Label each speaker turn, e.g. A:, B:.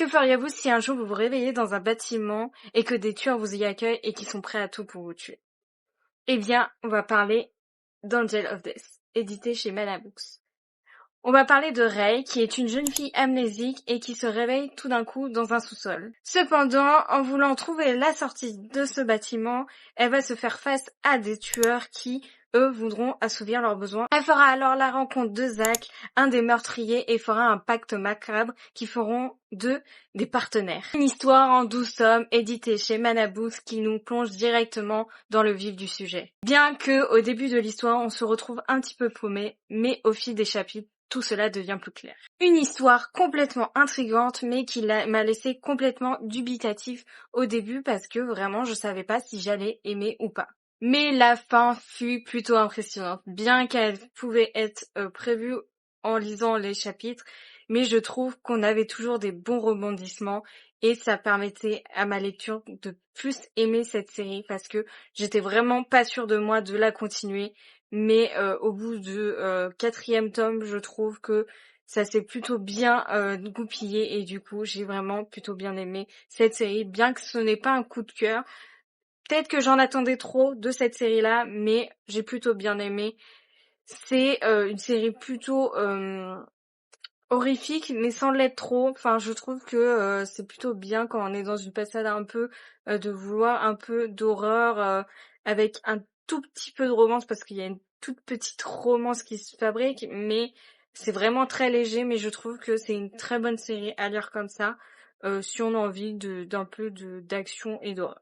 A: Que feriez-vous si un jour vous vous réveillez dans un bâtiment et que des tueurs vous y accueillent et qui sont prêts à tout pour vous tuer? Eh bien, on va parler d'Angel of Death, édité chez Mana Books. On va parler de Rei, qui est une jeune fille amnésique et qui se réveille tout d'un coup dans un sous-sol. Cependant, en voulant trouver la sortie de ce bâtiment, elle va se faire face à des tueurs qui, eux, voudront assouvir leurs besoins. Elle fera alors la rencontre de Zach, un des meurtriers, et fera un pacte macabre qui feront d'eux des partenaires. Une histoire en 12 tomes, éditée chez Mana Books, qui nous plonge directement dans le vif du sujet. Bien que, au début de l'histoire, on se retrouve un petit peu paumé, mais au fil des chapitres, tout cela devient plus clair. Une histoire complètement intrigante, mais qui m'a laissé complètement dubitatif au début parce que vraiment je savais pas si j'allais aimer ou pas. Mais la fin fut plutôt impressionnante, bien qu'elle pouvait être prévue en lisant les chapitres, mais je trouve qu'on avait toujours des bons rebondissements et ça permettait à ma lecture de plus aimer cette série parce que j'étais vraiment pas sûre de moi de la continuer. Mais au bout du 4e tome, je trouve que ça s'est plutôt bien goupillé et du coup, j'ai vraiment plutôt bien aimé cette série, bien que ce n'est pas un coup de cœur. Peut-être que j'en attendais trop de cette série-là, mais j'ai plutôt bien aimé. C'est une série plutôt horrifique, mais sans l'être trop. Enfin, je trouve que c'est plutôt bien quand on est dans une passade un peu de vouloir un peu d'horreur avec un tout petit peu de romance parce qu'il y a une toute petite romance qui se fabrique, mais c'est vraiment très léger. Mais je trouve que c'est une très bonne série à lire comme ça si on a envie d'un peu d'action et d'horreur.